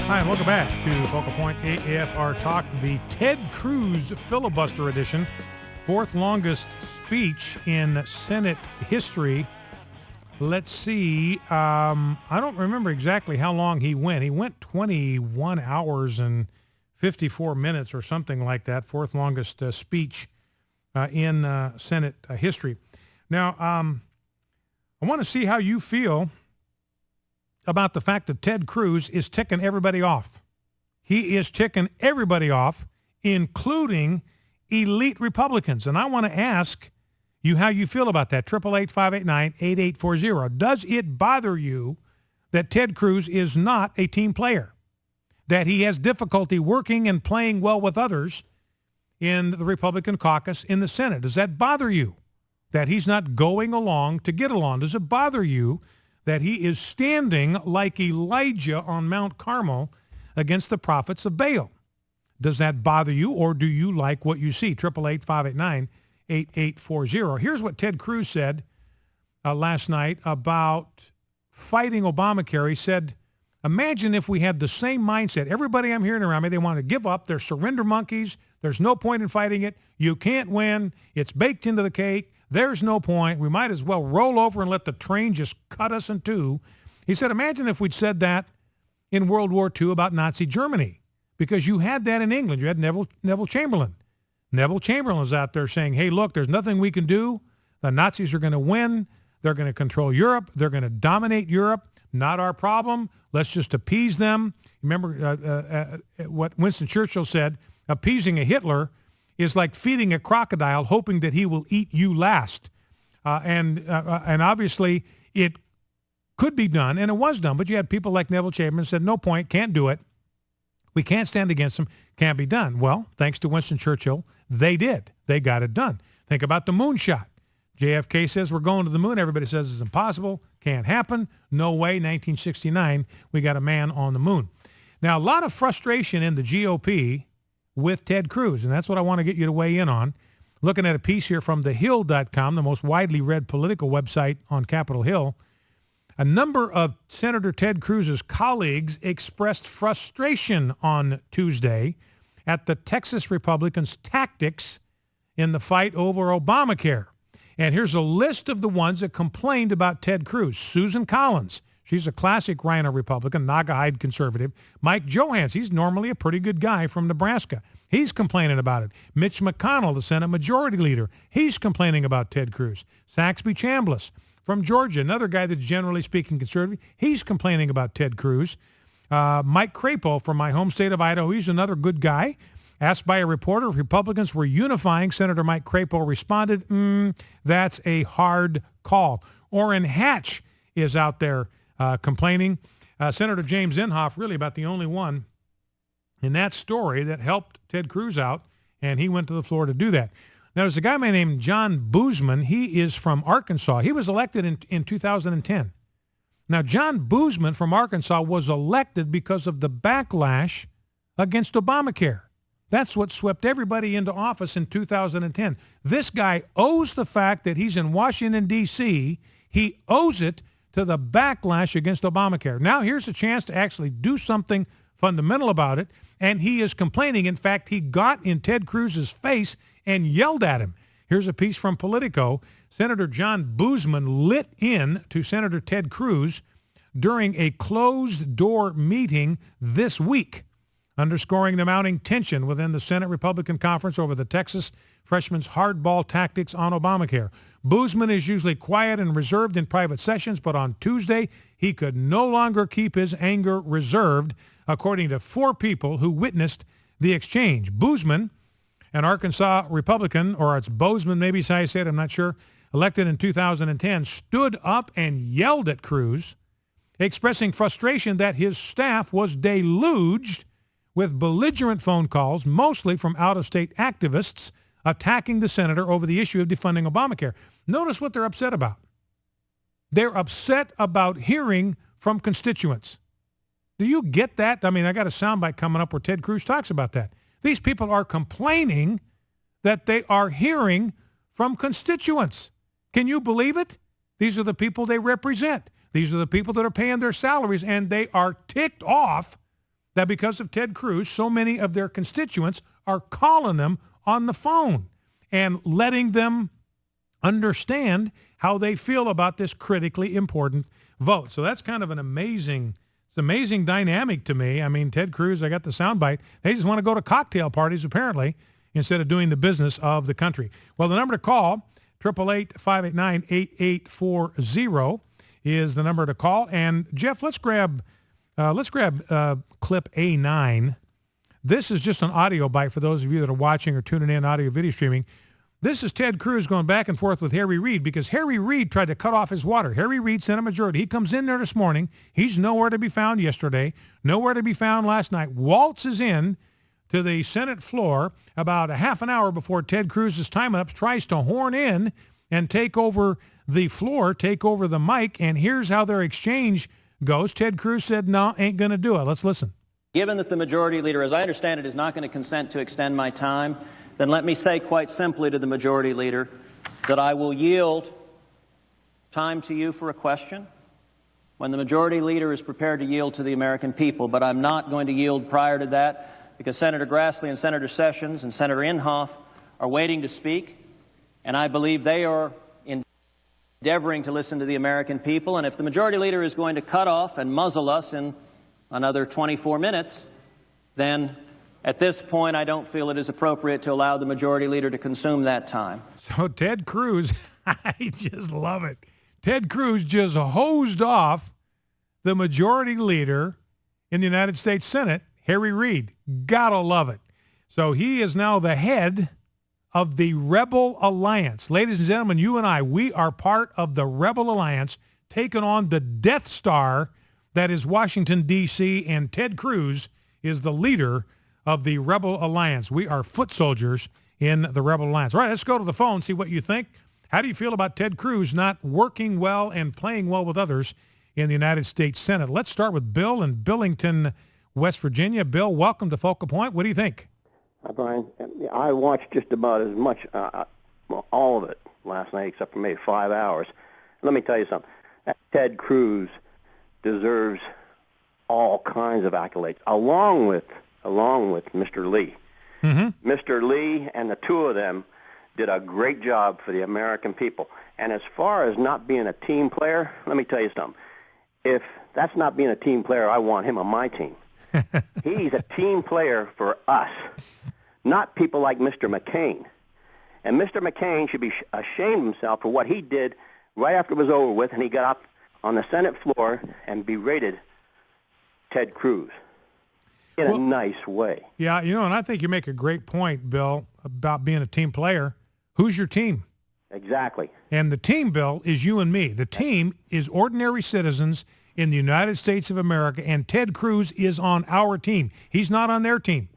Hi, and welcome back to Focal Point AFR Talk, the Ted Cruz filibuster edition. Fourth longest speech in Senate history. Let's see. I don't remember exactly how long he went. He went 21 hours and 54 minutes or something like that. Fourth longest speech in Senate history. Now, I want to see how you feel about the fact that Ted Cruz is ticking everybody off. He is ticking everybody off, including elite Republicans. And I want to ask you how you feel about that. 888-589-8840. Does it bother you that Ted Cruz is not a team player, that he has difficulty working and playing well with others in the Republican caucus in the Senate? Does that bother you, that he's not going along to get along? Does it bother you that he is standing like Elijah on Mount Carmel against the prophets of Baal? Does that bother you, or do you like what you see? 888-589-8840. Here's what Ted Cruz said last night about fighting Obamacare. He said, imagine if we had the same mindset. Everybody I'm hearing around me, they want to give up. They're surrender monkeys. There's no point in fighting it. You can't win. It's baked into the cake. There's no point. We might as well roll over and let the train just cut us in two. He said, imagine if we'd said that in World War II about Nazi Germany, because you had that in England. You had Neville Chamberlain. Neville Chamberlain was out there saying, hey, look, there's nothing we can do. The Nazis are going to win. They're going to control Europe. They're going to dominate Europe. Not our problem. Let's just appease them. Remember what Winston Churchill said, appeasing a Hitler is like feeding a crocodile, hoping that he will eat you last. And obviously it could be done, and it was done, but you had people like Neville Chamberlain said, no point, can't do it. We can't stand against them, can't be done. Well, thanks to Winston Churchill, they did. They got it done. Think about the moonshot. JFK says we're going to the moon. Everybody says it's impossible, can't happen, no way. 1969, we got a man on the moon. Now, a lot of frustration in the GOP with Ted Cruz, and that's what I want to get you to weigh in on. Looking at a piece here from thehill.com, the most widely read political website on Capitol Hill. A number of Senator Ted Cruz's colleagues expressed frustration on Tuesday at the Texas Republicans' tactics in the fight over Obamacare. And here's a list of the ones that complained about Ted Cruz. Susan Collins. She's a classic Rhino Republican, Naga-hide conservative. Mike Johans, he's normally a pretty good guy from Nebraska. He's complaining about it. Mitch McConnell, the Senate Majority Leader, he's complaining about Ted Cruz. Saxby Chambliss from Georgia, another guy that's generally speaking conservative, he's complaining about Ted Cruz. Mike Crapo from my home state of Idaho, he's another good guy. Asked by a reporter if Republicans were unifying, Senator Mike Crapo responded, that's a hard call. Orrin Hatch is out there complaining. Senator James Inhofe, really about the only one in that story that helped Ted Cruz out, and he went to the floor to do that. Now, there's a guy named John Boozman. He is from Arkansas. He was elected in 2010. Now, John Boozman from Arkansas was elected because of the backlash against Obamacare. That's what swept everybody into office in 2010. This guy owes the fact that he's in Washington, D.C., he owes it to the backlash against Obamacare. Now here's a chance to actually do something fundamental about it, and he is complaining. In fact, he got in Ted Cruz's face and yelled at him. Here's a piece from Politico. Senator John Boozman lit in to Senator Ted Cruz during a closed-door meeting this week, underscoring the mounting tension within the Senate Republican conference over the Texas freshman's hardball tactics on Obamacare. Boozman is usually quiet and reserved in private sessions, but on Tuesday, he could no longer keep his anger reserved, according to 4 people who witnessed the exchange. Boozman, an Arkansas Republican, or it's Bozeman, maybe is how you say it, I'm not sure, elected in 2010, stood up and yelled at Cruz, expressing frustration that his staff was deluged with belligerent phone calls, mostly from out-of-state activists, attacking the senator over the issue of defunding Obamacare. Notice what they're upset about. They're upset about hearing from constituents. Do you get that? I mean, I got a soundbite coming up where Ted Cruz talks about that. These people are complaining that they are hearing from constituents. Can you believe it? These are the people they represent. These are the people that are paying their salaries, and they are ticked off that because of Ted Cruz, so many of their constituents are calling them on the phone and letting them understand how they feel about this critically important vote. So that's kind of an amazing dynamic to me. I mean, Ted Cruz, I got the soundbite. They just want to go to cocktail parties, apparently, instead of doing the business of the country. Well, the number to call, 888-589-8840 is the number to call. And Jeff, let's grab clip A9. This is just an audio bite for those of you that are watching or tuning in audio video streaming. This is Ted Cruz going back and forth with Harry Reid because Harry Reid tried to cut off his water. Harry Reid, Senate Majority. He comes in there this morning. He's nowhere to be found yesterday, nowhere to be found last night. Waltzes in to the Senate floor about a half an hour before Ted Cruz's time up, tries to horn in and take over the floor, take over the mic, and here's how their exchange goes. Ted Cruz said, no, ain't going to do it. Let's listen. Given that the majority leader, as I understand it, is not going to consent to extend my time, then let me say quite simply to the majority leader that I will yield time to you for a question when the majority leader is prepared to yield to the American people. But I'm not going to yield prior to that because Senator Grassley and Senator Sessions and Senator Inhofe are waiting to speak, and I believe they are endeavoring to listen to the American people. And if the majority leader is going to cut off and muzzle us in another 24 minutes, then at this point, I don't feel it is appropriate to allow the majority leader to consume that time. So Ted Cruz, I just love it. Ted Cruz just hosed off the majority leader in the United States Senate, Harry Reid. Gotta love it. So he is now the head of the Rebel Alliance. Ladies and gentlemen, you and I, we are part of the Rebel Alliance taking on the Death Star that is Washington, D.C., and Ted Cruz is the leader of the Rebel Alliance. We are foot soldiers in the Rebel Alliance. All right, let's go to the phone, see what you think. How do you feel about Ted Cruz not working well and playing well with others in the United States Senate? Let's start with Bill in Billington, West Virginia. Bill, welcome to Focal Point. What do you think? Hi, Brian. I watched just about as much, all of it last night, except for maybe 5 hours. Let me tell you something. Ted Cruz deserves all kinds of accolades, along with Mr. Lee. Mm-hmm. Mr. Lee and the two of them did a great job for the American people. And as far as not being a team player, let me tell you something. If that's not being a team player, I want him on my team. He's a team player for us, not people like Mr. McCain. And Mr. McCain should be ashamed of himself for what he did right after it was over with, and he got up on the Senate floor and berated Ted Cruz in a nice way. Yeah, and I think you make a great point, Bill, about being a team player. Who's your team? Exactly. And the team, Bill, is you and me. The team is ordinary citizens in the United States of America, and Ted Cruz is on our team. He's not on their team.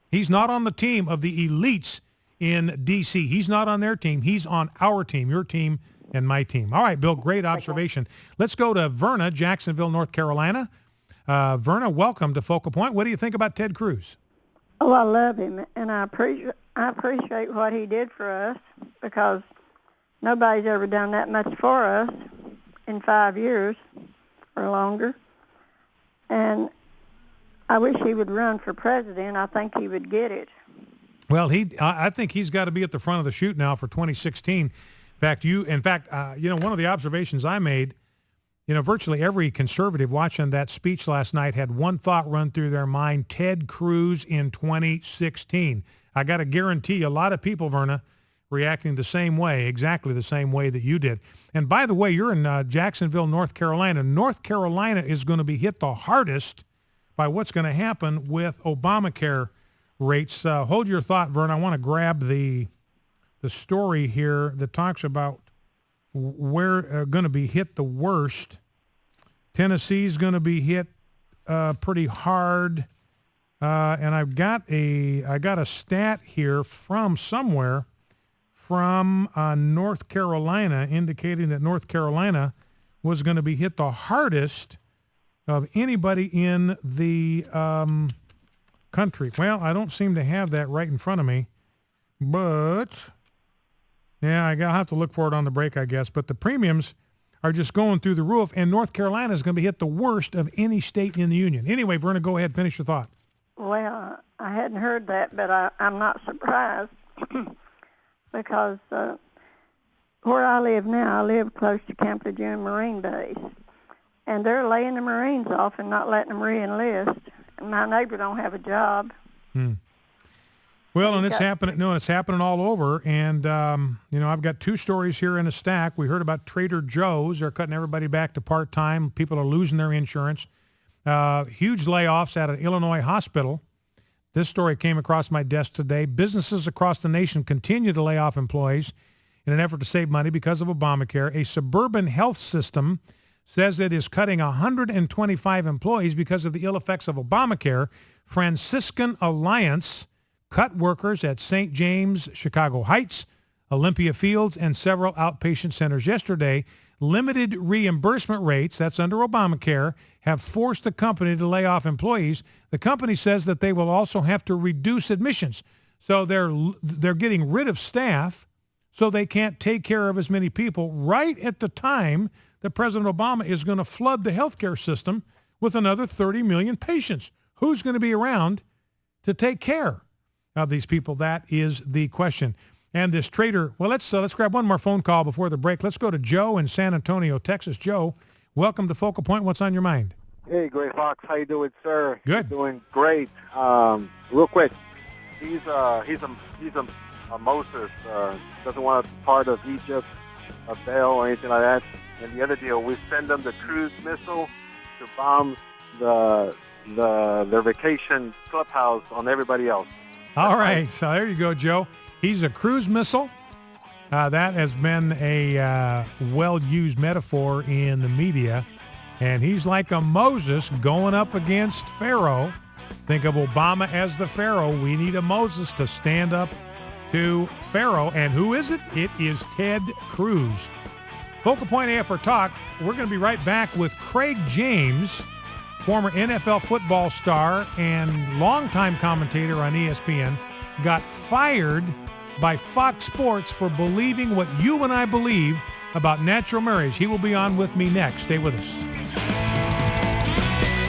He's not on the team of the elites in D.C. He's not on their team. He's on our team, your team and my team. All right, Bill, great observation. Let's go to Verna, Jacksonville, North Carolina. Verna, welcome to Focal Point. What do you think about Ted Cruz? Oh, I love him, and I appreciate what he did for us because nobody's ever done that much for us in 5 years or longer. And I wish he would run for president. I think he would get it. Well, I think he's got to be at the front of the chute now for 2016. In fact, one of the observations I made, virtually every conservative watching that speech last night had one thought run through their mind: Ted Cruz in 2016. I got to guarantee you, a lot of people, Verna, reacting the same way, exactly the same way that you did. And by the way, you're in Jacksonville, North Carolina. North Carolina is going to be hit the hardest by what's going to happen with Obamacare rates. Hold your thought, Vern. I want to grab the story here that talks about where going to be hit the worst. Tennessee's going to be hit pretty hard. And I got a stat here from somewhere from North Carolina indicating that North Carolina was going to be hit the hardest of anybody in the country. Well, I don't seem to have that right in front of me, but yeah, I'll have to look for it on the break, I guess. But the premiums are just going through the roof, and North Carolina is going to be hit the worst of any state in the union. Anyway, Verna, go ahead, finish your thought. Well, I hadn't heard that, but I'm not surprised because where I live now, I live close to Camp Lejeune Marine Base, and they're laying the Marines off and not letting them re-enlist. And my neighbor don't have a job. Well, and it's happening. No, it's happening all over. And I've got two stories here in a stack. We heard about Trader Joe's. They're cutting everybody back to part-time. People are losing their insurance. Huge layoffs at an Illinois hospital. This story came across my desk today. Businesses across the nation continue to lay off employees in an effort to save money because of Obamacare. A suburban health system says it is cutting 125 employees because of the ill effects of Obamacare. Franciscan Alliance cut workers at St. James, Chicago Heights, Olympia Fields, and several outpatient centers yesterday. Limited reimbursement rates, that's under Obamacare, have forced the company to lay off employees. The company says that they will also have to reduce admissions. So they're getting rid of staff so they can't take care of as many people right at the time that President Obama is going to flood the healthcare system with another 30 million patients. Who's going to be around to take care of these people? That is the question. And this trader, well, let's grab one more phone call before the break. Let's go to Joe in San Antonio, Texas. Joe, welcome to Focal Point. What's on your mind? Hey, Gray Fox, how you doing, sir? Good. Doing great. Real quick, he's a Moses. Doesn't want to be part of Egypt, of Baal, or anything like that. And the other deal, we send them the Cruz missile to bomb their vacation clubhouse on everybody else. All right, so there you go, Joe. He's a cruise missile. That has been a well-used metaphor in the media. And he's like a Moses going up against Pharaoh. Think of Obama as the Pharaoh. We need a Moses to stand up to Pharaoh. And who is it? It is Ted Cruz. Focal Point AFR Talk. We're going to be right back with Craig James, former NFL football star and longtime commentator on ESPN, got fired by Fox Sports for believing what you and I believe about natural marriage. He will be on with me next. Stay with us.